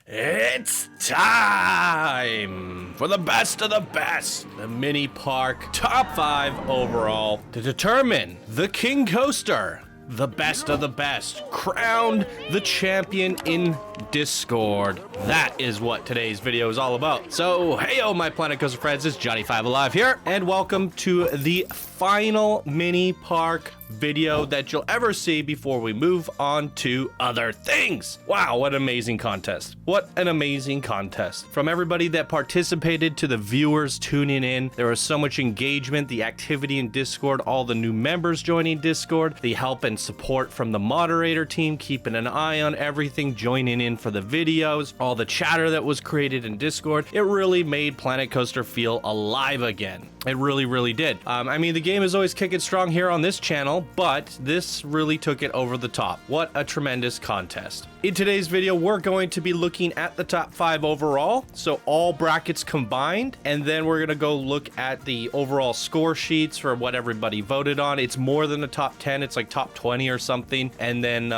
It's time for the best of the best, the mini park top 5 overall to determine the King Coaster, the best of the best, crowned the champion in Discord. That is what today's video is all about. So, heyo, my Planet Coaster friends, it's Johnny5 Alive here, and welcome to the final mini park video that you'll ever see before we move on to other things. Wow, what an amazing contest. What an amazing contest. From everybody that participated to the viewers tuning in, there was so much engagement, the activity in Discord, all the new members joining Discord, the help and support from the moderator team, keeping an eye on everything, joining in for the videos, all the chatter that was created in Discord. It really made Planet Coaster feel alive again. It really, really did. I mean, the game is always kicking strong here on this channel, but this really took it over the top. What a tremendous contest. In today's video, we're going to be looking at the top 5 overall, so all brackets combined, and then we're gonna go look at the overall score sheets for what everybody voted on. It's more than the top 10, it's like top 20 or something, and then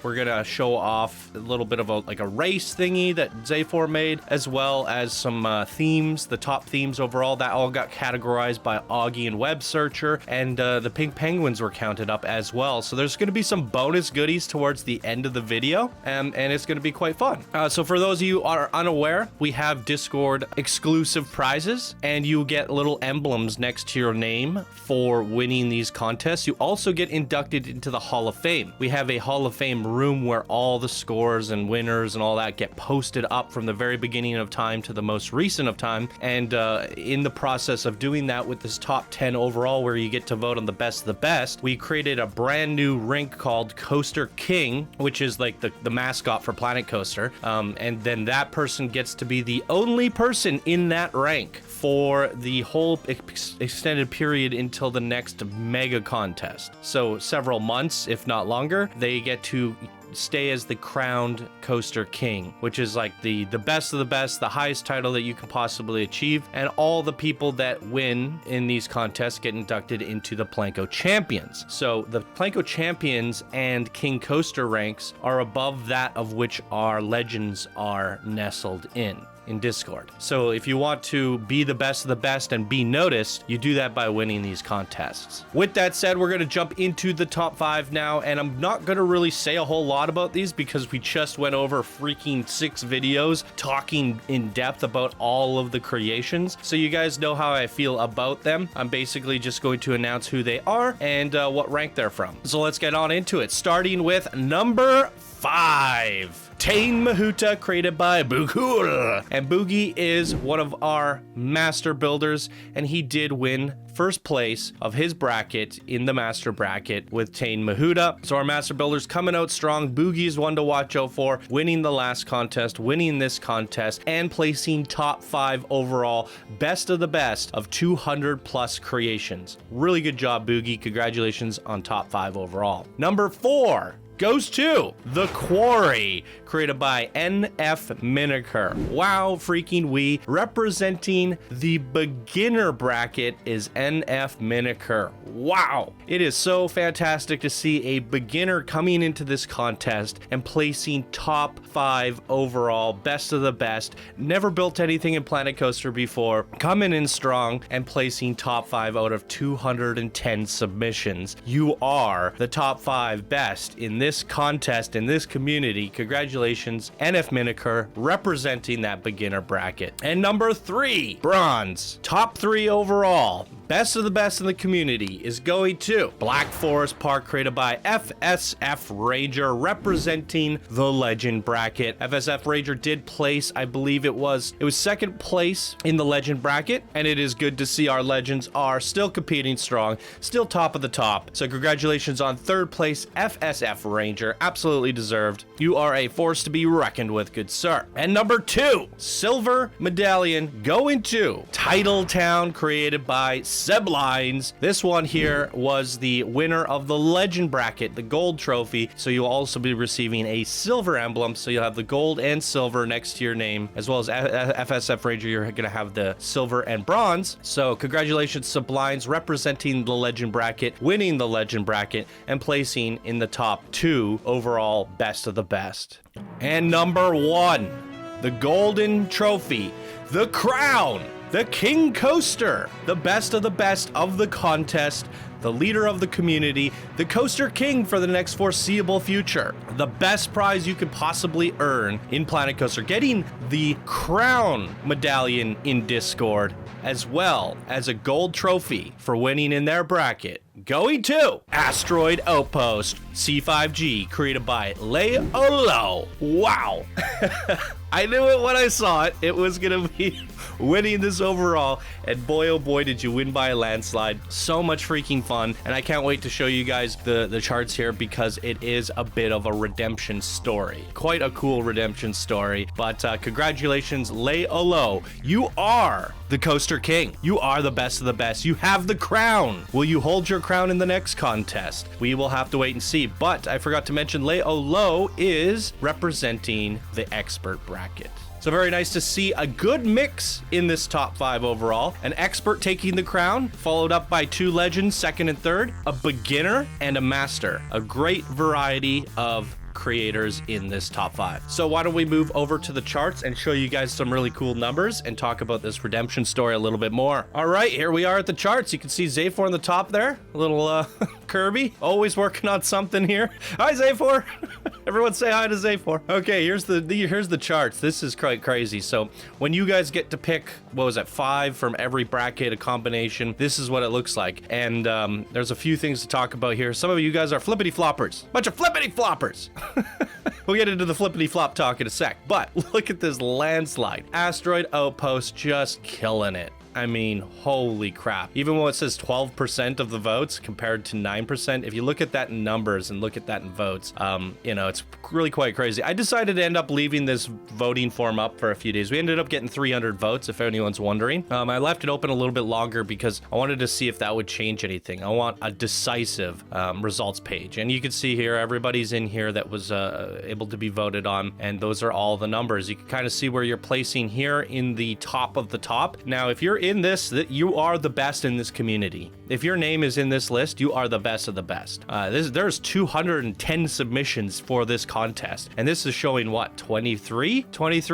we're gonna show off a little bit of a race thingy that Zafor made, as well as some themes, the top themes overall, that all got categorized by Augie and Web Searcher, and the pink penguins were counted up as well. So there's going to be some bonus goodies towards the end of the video, and it's going to be quite fun. So for those of you who are unaware, we have Discord exclusive prizes, and you get little emblems next to your name for winning these contests. You also get inducted into the Hall of Fame. We have a Hall of Fame room where all the scores and winners and all that get posted up from the very beginning of time to the most recent of time, and in the process of doing that with this top 10 overall, where you get to vote on the best of the best, we created a brand new rink called Coaster King, which is like the mascot for Planet Coaster, and then that person gets to be the only person in that rank for the whole extended period until the next mega contest. So several months, if not longer, they get to stay as the crowned Coaster King, which is like the best of the best, the highest title that you can possibly achieve, and all the people that win in these contests get inducted into the Planko Champions. So the Planko Champions and King Coaster ranks are above that of which our legends are nestled in Discord. So if you want to be the best of the best and be noticed, you do that by winning these contests. With that said, we're going to jump into the top 5 now, and I'm not going to really say a whole lot about these because we just went over freaking 6 videos talking in depth about all of the creations, so you guys know how I feel about them. I'm basically just going to announce who they are and what rank they're from. So let's get on into it, starting with number 5. Tain Mahuta, created by Boogul. And Boogie is one of our master builders, and he did win first place of his bracket in the master bracket with Tain Mahuta. So our master builders coming out strong. Boogie is one to watch out for, winning the last contest, winning this contest, and placing top 5 overall, best of the best of 200 plus creations. Really good job, Boogie. Congratulations on top 5 overall. Number 4 goes to The Quarry, created by NF Miniker. Wow, freaking we. Representing the beginner bracket is NF Miniker. Wow. It is so fantastic to see a beginner coming into this contest and placing top 5 overall, best of the best. Never built anything in Planet Coaster before, coming in strong and placing top 5 out of 210 submissions. You are the top 5 best in this contest, in this community. Congratulations, NF Miniker, representing that beginner bracket. And number 3, bronze, top 3 overall, best of the best in the community, is going to Black Forest Park, created by FSF Ranger, representing the legend bracket. FSF Ranger did place, I believe it was second place in the legend bracket, and it is good to see our legends are still competing strong, still top of the top. So congratulations on third place, FSF Ranger, absolutely deserved. You are a force to be reckoned with, good sir. And number 2, silver medallion, going to Titletown, created by Seblines. This one here was the winner of the legend bracket, the gold trophy, so you'll also be receiving a silver emblem, so you'll have the gold and silver next to your name, as well as FSF Ranger. You're gonna have the silver and bronze. So congratulations, Sublimes, representing the legend bracket, winning the legend bracket, and placing in the top 2 overall best of the best. And number 1, the golden trophy, the crown, the King Coaster, the best of the contest, the leader of the community, the Coaster King for the next foreseeable future. The best prize you could possibly earn in Planet Coaster. Getting the crown medallion in Discord, as well as a gold trophy for winning in their bracket. Going to Asteroid Outpost C5G, created by Leolo. Wow. I knew it when I saw it. It was going to be winning this overall. And boy, oh boy, did you win by a landslide. So much freaking fun. And I can't wait to show you guys the charts here, because it is a bit of a redemption story. Quite a cool redemption story. But congratulations, Leolo. You are the Coaster King. You are the best of the best. You have the crown. Will you hold your crown in the next contest? We will have to wait and see. But I forgot to mention, Leolo is representing the expert bracket. So very nice to see a good mix in this top 5 overall. An expert taking the crown, followed up by 2 legends, second and third, a beginner and a master. A great variety of creators in this top 5. So why don't we move over to the charts and show you guys some really cool numbers and talk about this redemption story a little bit more. All right, here we are at the charts. You can see Zaphor on the top there, a little Kirby, always working on something here. Hi, Zaphor. Everyone say hi to Zaphor. Okay, here's the charts. This is quite crazy. So when you guys get to pick, what was it, 5 from every bracket, a combination, this is what it looks like. And there's a few things to talk about here. Some of you guys are flippity floppers. Bunch of flippity floppers. We'll get into the flippity flop talk in a sec, but look at this landslide. Asteroid Outpost just killing it. I mean, holy crap. Even when it says 12% of the votes compared to 9%, if you look at that in numbers and look at that in votes, you know, it's really quite crazy. I decided to end up leaving this voting form up for a few days. We ended up getting 300 votes, if anyone's wondering. I left it open a little bit longer because I wanted to see if that would change anything. I want a decisive results page. And you can see here, everybody's in here that was able to be voted on. And those are all the numbers. You can kind of see where you're placing here in the top of the top. Now, if you're in this, that you are the best in this community. If your name is in this list, you are the best of the best. There's 210 submissions for this contest, and this is showing what, 23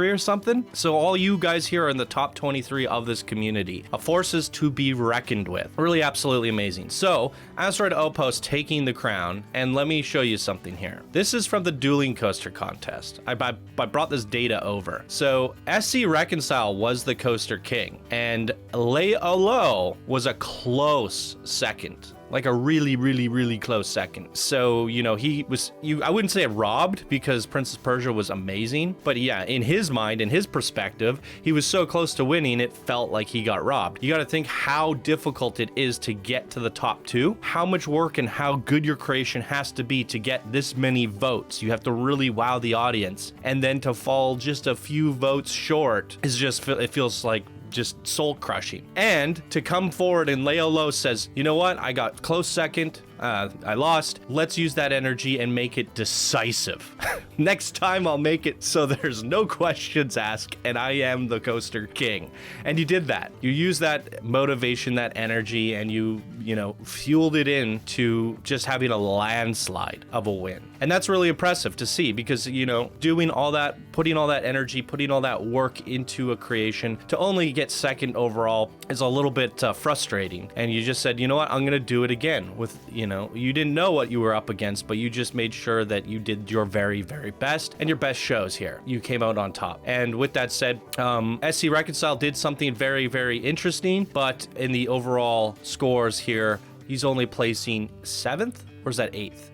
or something. So all you guys here are in the top 23 of this community. A force is to be reckoned with. Really absolutely amazing. So Asteroid Outpost taking the crown, and let me show you something here. This is from the dueling coaster contest. I brought this data over. So SC Reconcile was the Coaster King, and Leolo was a close second. Like a really close second. So, you know, I wouldn't say robbed, because Princess Persia was amazing, but yeah, in his mind, in his perspective, he was so close to winning, it felt like he got robbed. You got to think how difficult it is to get to the top 2, how much work and how good your creation has to be to get this many votes. You have to really wow the audience, and then to fall just a few votes short is just, it feels like just soul crushing. And to come forward and Leolo says, you know what, I got close second, I lost, let's use that energy and make it decisive. Next time I'll make it so there's no questions asked and I am the Coaster King. And you did that. You used that motivation, that energy, and you know, fueled it into just having a landslide of a win. And that's really impressive to see, because, you know, doing all that, putting all that energy, putting all that work into a creation to only get second overall is a little bit frustrating. And you just said, you know what, I'm going to do it again with, you know, you didn't know what you were up against, but you just made sure that you did your very best, and your best shows here. You came out on top. And with that said, SC Reconcile did something very interesting, but in the overall scores here, he's only placing 7th, or is that 8th?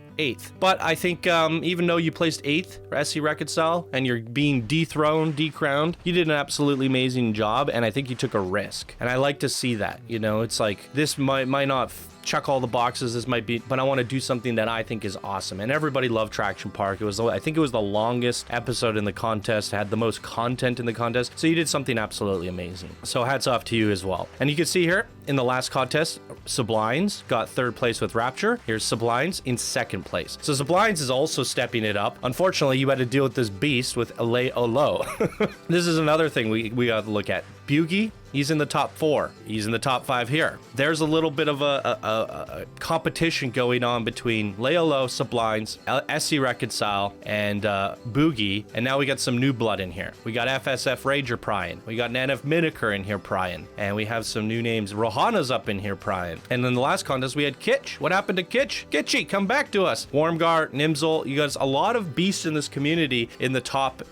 But I think even though you placed 8th for SC Reconcile and you're being decrowned, you did an absolutely amazing job, and I think you took a risk. And I like to see that, you know, it's like, this might not check all the boxes, this might be, but I want to do something that I think is awesome. And everybody loved Traction Park. I think it was the longest episode in the contest, had the most content in the contest. So you did something absolutely amazing. So hats off to you as well. And you can see here in the last contest, Sublines got 3rd place with Rapture. Here's Sublines in 2nd place. So Sublines is also stepping it up. Unfortunately, you had to deal with this beast with Leolo. This is another thing we got to look at. Bugie, he's in the top 4. He's in the top 5 here. There's a little bit of a competition going on between Leolo, Sublimes, SC Reconcile, and Boogie. And now we got some new blood in here. We got FSF Rager prying. We got NF Miniker in here prying. And we have some new names. Rohana's up in here prying. And then the last contest, we had Kitsch. What happened to Kitsch? Kitschy, come back to us. Warmgar, Nimzel. You guys, a lot of beasts in this community in the top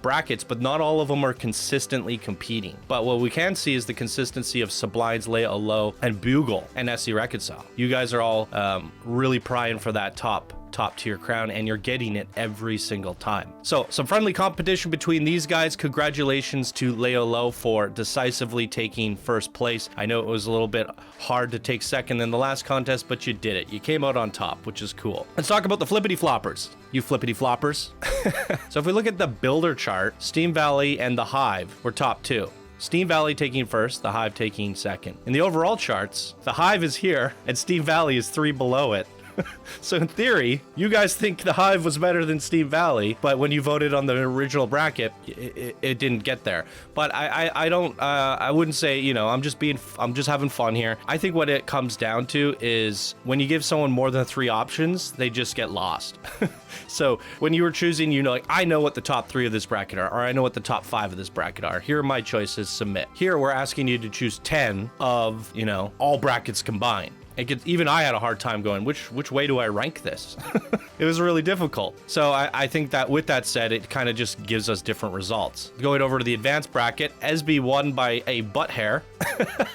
brackets, but not all of them are consistently competing. But what we can see is the consistency of Sublimes, Leolo, and Bugle, and SC Reconcile. You guys are all really prying for that top tier crown, and you're getting it every single time. So some friendly competition between these guys. Congratulations to Leolo for decisively taking first place. I know it was a little bit hard to take second in the last contest, but you did it. You came out on top, which is cool. Let's talk about the flippity floppers. You flippity floppers. So if we look at the builder chart, Steam Valley and the Hive were top 2. Steam Valley taking first, the Hive taking second. In the overall charts, the Hive is here and Steam Valley is 3 below it. So in theory, you guys think the Hive was better than Steam Valley, but when you voted on the original bracket, it didn't get there. But I wouldn't say, you know, I'm just having fun here. I think what it comes down to is when you give someone more than 3 options, they just get lost. So when you were choosing, you know, like, I know what the top 3 of this bracket are, or I know what the top 5 of this bracket are. Here are my choices, submit. Here we're asking you to choose 10 of, you know, all brackets combined. Even I had a hard time going, which way do I rank this? It was really difficult. So I think that with that said, it kind of just gives us different results. Going over to the advanced bracket, SB won by a butt hair,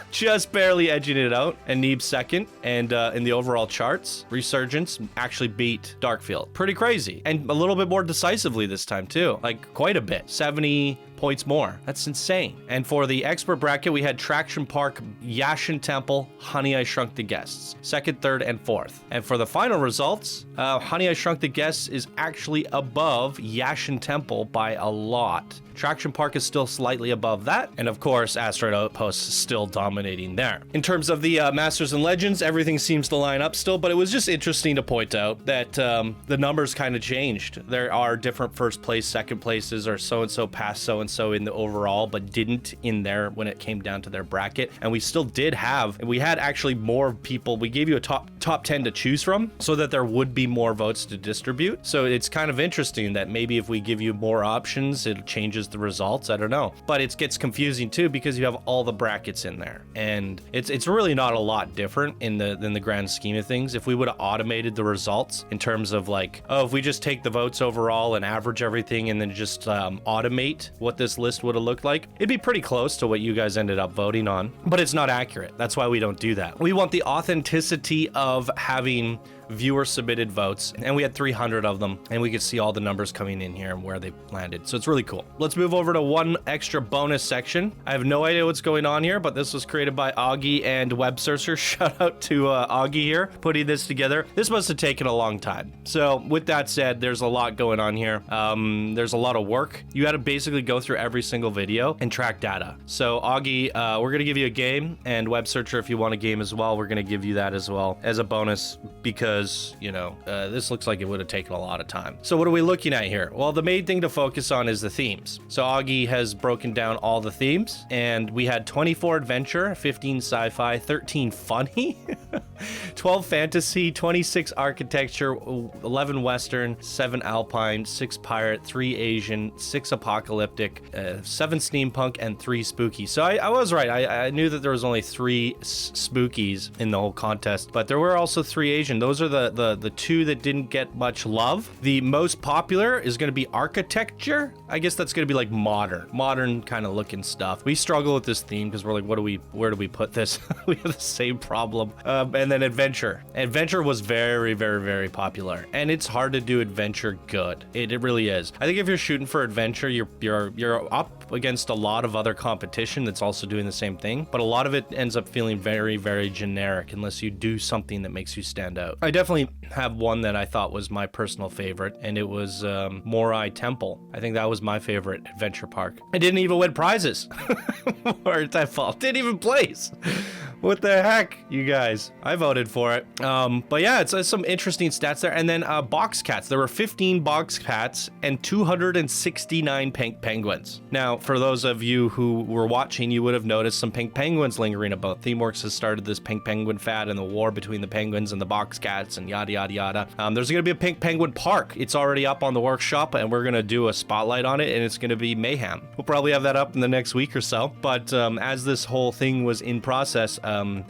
just barely edging it out, and Neeb second. And in the overall charts, Resurgence actually beat Darkfield. Pretty crazy. And a little bit more decisively this time too, like quite a bit, 70 points more. That's insane. And for the expert bracket, we had Traction Park, Yashin Temple, Honey I Shrunk the Guests, 2nd, 3rd, and 4th. And for the final results, Honey I Shrunk the Guests is actually above Yashin Temple by a lot. Traction Park is still slightly above that. And of course, Asteroid Outpost is still dominating there. In terms of the Masters and Legends, everything seems to line up still, but it was just interesting to point out that the numbers kind of changed. There are different first place, second places, or so-and-so passed so-and-so in the overall, but didn't in there when it came down to their bracket. And we still did we had actually more people. We gave you a top 10 to choose from so that there would be more votes to distribute. So it's kind of interesting that maybe if we give you more options, it changes the results. I don't know, but it gets confusing too because you have all the brackets in there, and it's really not a lot different in the grand scheme of things. If we would have automated the results in terms of like, oh, if we just take the votes overall and average everything and then just automate what this list would have looked like, it'd be pretty close to what you guys ended up voting on, but it's not accurate. That's why we don't do that. We want the authenticity of having viewer submitted votes, and we had 300 of them, and we could see all the numbers coming in here and where they landed. So it's really cool. Let's move over to one extra bonus section. I have no idea what's going on here, but this was created by Augie and Web Searcher. Shout out to Augie here putting this together. This must have taken a long time. So with that said, there's a lot going on here. There's a lot of work. You had to basically go through every single video and track data. So Augie, we're gonna give you a game, and Web Searcher, if you want a game as well, we're gonna give you that as well as a bonus, because you know, this looks like it would have taken a lot of time. So what are we looking at here? Well, the main thing to focus on is the themes. So Augie has broken down all the themes, and we had 24 adventure, 15 sci-fi, 13 funny, 12 fantasy, 26 architecture, 11 western, 7 alpine, 6 pirate, 3 Asian, 6 apocalyptic, 7 steampunk, and 3 spooky. So I was right. I knew that there was only 3 spookies in the whole contest, but there were also 3 Asian. Those are the 2 that didn't get much love. The most popular is going to be architecture. I guess that's going to be like modern kind of looking stuff. We struggle with this theme because we're like, where do we put this? We have the same problem. And then adventure was very, very, very popular, and it's hard to do adventure good. It really is. I think if you're shooting for adventure, you're up against a lot of other competition that's also doing the same thing, but a lot of it ends up feeling very, very generic unless you do something that makes you stand out. I definitely have one that I thought was my personal favorite, and it was Morai Temple. I think that was my favorite adventure park. I didn't even win prizes. Or that fault. Didn't even place. What the heck, you guys? I voted for it. But yeah, it's some interesting stats there. And then box cats. There were 15 box cats and 269 pink penguins. Now, for those of you who were watching, you would have noticed some pink penguins lingering about. ThemeWorks has started this pink penguin fad and the war between the penguins and the box cats and yada, yada, yada. There's going to be a pink penguin park. It's already up on the workshop, and we're going to do a spotlight on it, and it's going to be mayhem. We'll probably have that up in the next week or so. But as this whole thing was in process,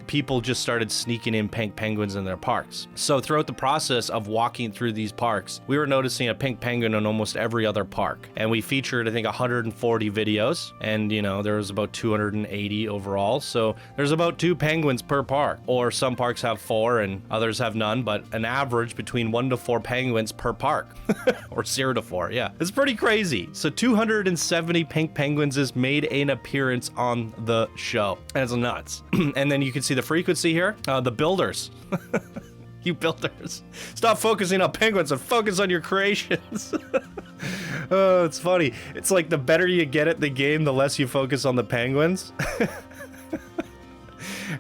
people just started sneaking in pink penguins in their parks. So throughout the process of walking through these parks, we were noticing a pink penguin in almost every other park. And we featured, I think, 140 videos, and there was about 280 overall. So there's about 2 penguins per park, or some parks have 4 and others have none, but an average between 1 to 4 penguins per park. Or 0 to 4, yeah. It's pretty crazy. So 270 pink penguins has made an appearance on the show. That's nuts. And then you can see the frequency here. The builders. You builders. Stop focusing on penguins and focus on your creations. Oh, it's funny. It's like the better you get at the game, the less you focus on the penguins.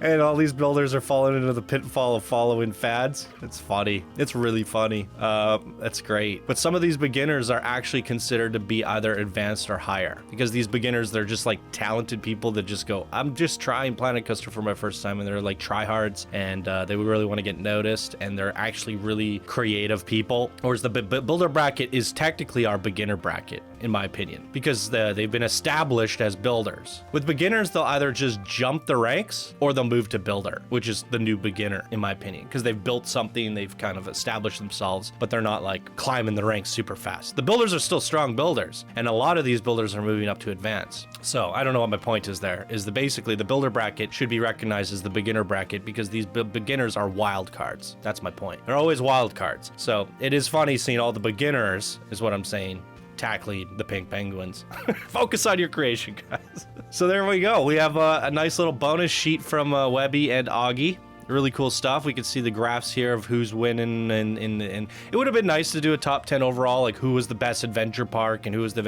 And all these builders are falling into the pitfall of following fads. It's funny. It's really funny. That's great. But some of these beginners are actually considered to be either advanced or higher. Because these beginners, they're just like talented people that just go, I'm just trying Planet Coaster for my first time. And they're like tryhards, and they really want to get noticed. And they're actually really creative people. Whereas the builder bracket is technically our beginner bracket, in my opinion. Because they've been established as builders. With beginners, they'll either just jump the ranks or they'll move to builder, which is the new beginner, in my opinion, because they've built something, they've kind of established themselves, but they're not like climbing the ranks super fast. The builders are still strong builders, and a lot of these builders are moving up to advanced. So I don't know what my point is there, is basically the builder bracket should be recognized as the beginner bracket because these beginners are wild cards. That's my point. They're always wild cards. So it is funny seeing all the beginners, is what I'm saying, tackling the pink penguins. Focus on your creation, guys. So there we go. We have a nice little bonus sheet from Webby and Augie. Really cool stuff. We can see the graphs here of who's winning, and it would have been nice to do a top 10 overall, like who was the best adventure park and who was the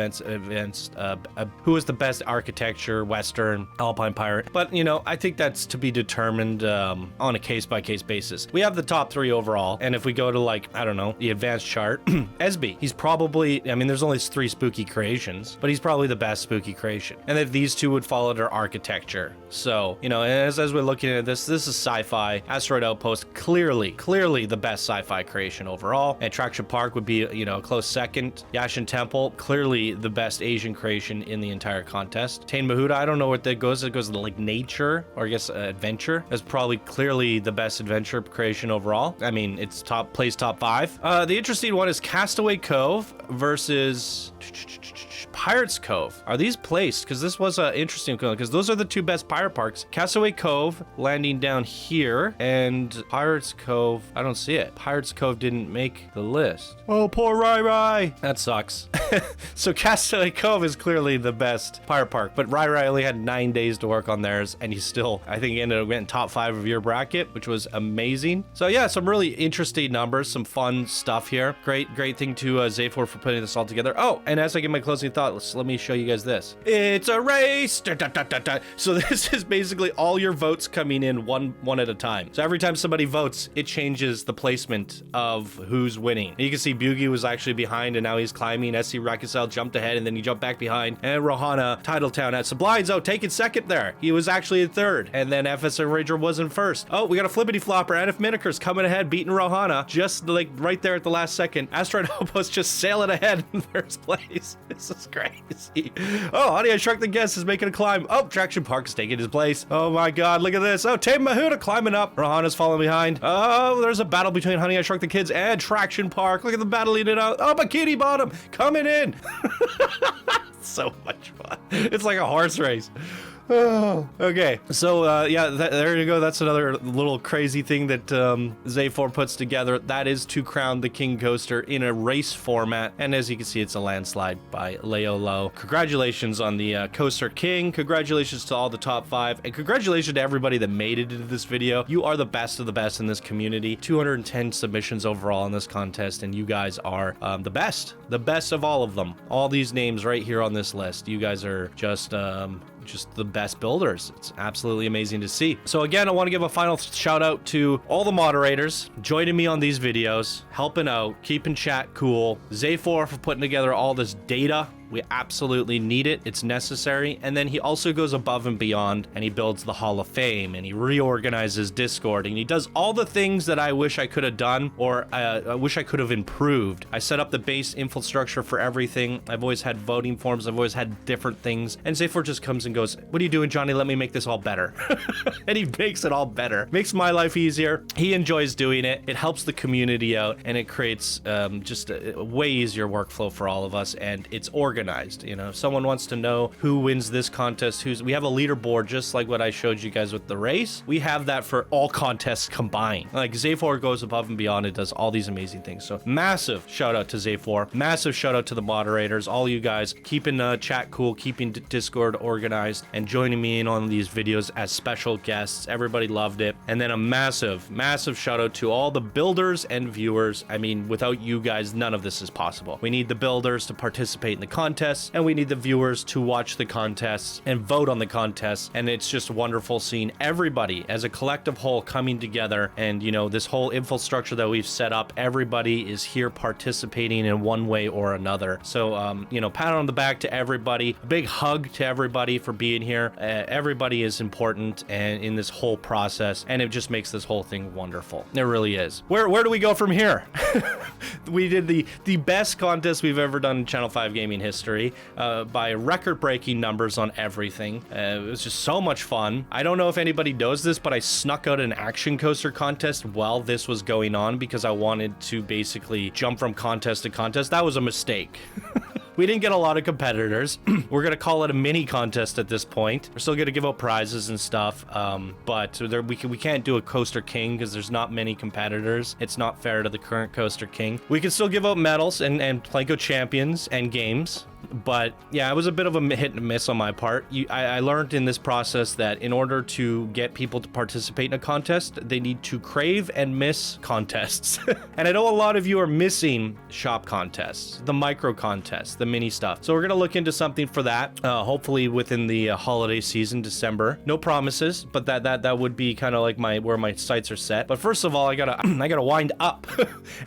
who was the best architecture, Western, Alpine Pirate. But I think that's to be determined on a case-by-case basis. We have the top 3 overall, and if we go to I don't know, the advanced chart, Esby, he's probably, there's only 3 spooky creations, but he's probably the best spooky creation. And that these 2 would fall under architecture. So, as we're looking at this is sci-fi. Asteroid Outpost, clearly the best sci-fi creation overall. Attraction Park would be, a close second. Yashin Temple, clearly the best Asian creation in the entire contest. Tain Mahuta, I don't know what that goes. It goes to nature, or I guess adventure. That's probably clearly the best adventure creation overall. It's plays top 5. The interesting one is Castaway Cove versus Pirates Cove. Are these placed? Because this was interesting, because those are the 2 best pirate parks. Castaway Cove landing down here, and Pirates Cove, I don't see it. Pirates Cove didn't make the list. Oh, poor Rai Rai. That sucks. So Castaway Cove is clearly the best pirate park, but Rai Rai only had 9 days to work on theirs, and he still, I think, ended up getting top 5 of your bracket, which was amazing. So yeah, some really interesting numbers, some fun stuff here. Great thing to Zayfor for putting this all together. Oh, and as I get my closing thought, let me show you guys this. It's a race. Da, da, da, da, da. So this is basically all your votes coming in one at a time. So every time somebody votes, it changes the placement of who's winning. And you can see Bugi was actually behind, and now he's climbing. SC Rakasel jumped ahead, and then he jumped back behind. And Rohana, Titletown at Sublimes, taking second there. He was actually in third. And then FSM Ranger was in first. Oh, we got a flippity flopper. Anif Miniker's coming ahead, beating Rohana, just right there at the last second. Asteroid Outpost just sailing ahead in first place. This is crazy. Oh, Honey, I Shrunk the Guest is making a climb. Oh, Traction Park's taking his place. Oh my God, look at this. Oh, Tame Mahuta climbing up. Rohana's falling behind. Oh, there's a battle between Honey, I Shrunk the Kids and Traction Park. Look at the battling it out. Oh, Bikini Bottom coming in. So much fun. It's like a horse race. Oh, okay, so yeah, there you go. That's another little crazy thing that Zayfor puts together. That is to crown the King Coaster in a race format, and as you can see, it's a landslide by Leo Low. Congratulations on the Coaster King. Congratulations to all the top 5, and congratulations to everybody that made it into this video. You are the best of the best in this community. 210 submissions overall in this contest, and you guys are the best of all of them. All these names right here on this list. You guys are just just the best builders. It's absolutely amazing to see. So again, I want to give a final shout out to all the moderators joining me on these videos, helping out, keeping chat cool. Zay4 for putting together all this data. We absolutely need it. It's necessary. And then he also goes above and beyond, and he builds the Hall of Fame, and he reorganizes Discord, and he does all the things that I wish I could have done, or I wish I could have improved. I set up the base infrastructure for everything. I've always had voting forms. I've always had different things. And Zayfor just comes and goes, what are you doing, Johnny? Let me make this all better. And he makes it all better. Makes my life easier. He enjoys doing it. It helps the community out, and it creates just a way easier workflow for all of us, and it's organized. You know, if someone wants to know who wins this contest, we have a leaderboard just like what I showed you guys with the race. We have that for all contests combined. Like Zayfor goes above and beyond. It does all these amazing things. So massive shout out to Zayfor. Massive shout out to the moderators, all you guys keeping chat cool, keeping Discord organized, and joining me in on these videos as special guests. Everybody loved it. And then a massive shout out to all the builders and viewers. I mean, without you guys, none of this is possible. We need the builders to participate in the contests, and we need the viewers to watch the contests and vote on the contests. And it's just wonderful seeing everybody as a collective whole coming together. And you know, this whole infrastructure that we've set up, everybody is here participating in one way or another. So you know, pat on the back to everybody. A big hug to everybody for being here. Everybody is important and in this whole process, and it just makes this whole thing wonderful. It really is. Where do we go from here? We did the best contest we've ever done in Channel 5 gaming history by record-breaking numbers on everything. It was just so much fun. I don't know if anybody knows this, but I snuck out an action coaster contest while this was going on because I wanted to basically jump from contest to contest. That was a mistake. We didn't get a lot of competitors. We're going to call it a mini contest at this point. We're still going to give out prizes and stuff, but we can't do a Coaster King because there's not many competitors. It's not fair to the current Coaster King. We can still give out medals and Planko champions and games. But yeah, it was a bit of a hit and miss on my part. I learned in this process that in order to get people to participate in a contest, they need to crave and miss contests. And I know a lot of you are missing shop contests, the micro contests, the mini stuff. So we're going to look into something for that, hopefully within the holiday season, December. No promises, but that would be kind of like where my sights are set. But first of all, I gotta wind up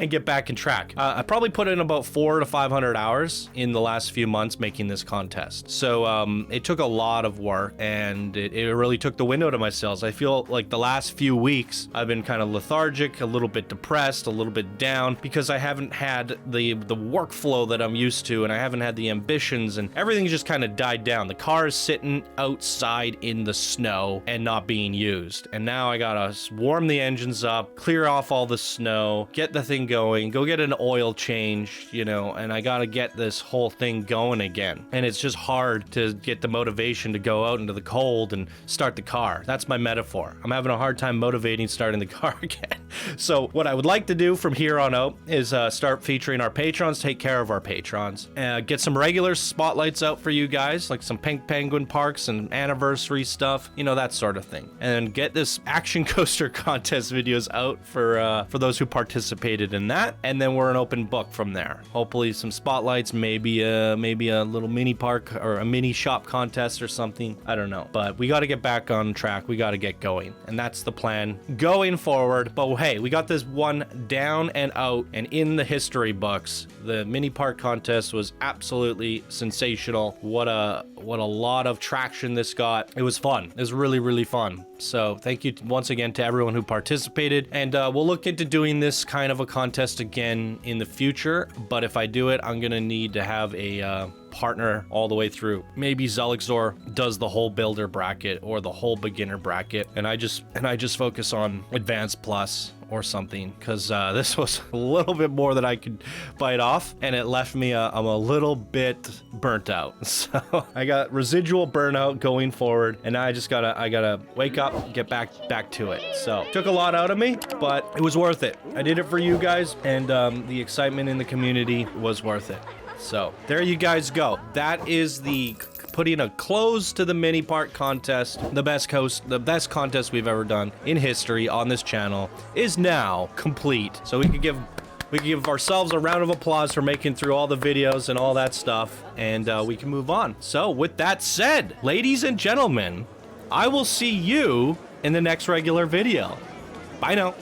and get back in track. I probably put in about 400 to 500 hours in the last few months making this contest. So it took a lot of work, and it really took the wind out of my sails. I feel like the last few weeks I've been kind of lethargic, a little bit depressed, a little bit down, because I haven't had the workflow that I'm used to, and I haven't had the ambitions, and everything just kind of died down. The car is sitting outside in the snow and not being used, and now I gotta warm the engines up, clear off all the snow, get the thing going, go get an oil change, you know, and I gotta get this whole thing going again. And it's just hard to get the motivation to go out into the cold and start the car. That's my metaphor. I'm having a hard time motivating starting the car again. So what I would like to do from here on out is start featuring our patrons, take care of our patrons, get some regular spotlights out for you guys, like some Pink Penguin Parks and anniversary stuff, you know, that sort of thing. And get this action coaster contest videos out for those who participated in that. And then we're an open book from there. Hopefully some spotlights, maybe a little mini park or a mini shop contest or something. I don't know. But we got to get back on track. We got to get going. And that's the plan going forward. But hey, we got this one down and out and in the history books. The mini park contest was absolutely sensational. What a lot of traction this got. It was fun. It was really, really fun. So thank you once again to everyone who participated. And we'll look into doing this kind of a contest again in the future. But if I do it, I'm going to need to have a partner all the way through. Maybe Zelixor does the whole builder bracket or the whole beginner bracket, and I just focus on advanced plus or something, because this was a little bit more than I could bite off, and it left me I'm a little bit burnt out. So I got residual burnout going forward, and I gotta wake up, get back to it. So took a lot out of me, but it was worth it. I did it for you guys, and the excitement in the community was worth it. So there you guys go. That is the putting a close to the mini park contest. The best contest we've ever done in history on this channel is now complete. So we We can give ourselves a round of applause for making through all the videos and all that stuff, and we can move on. So with that said, ladies and gentlemen, I will see you in the next regular video. Bye now.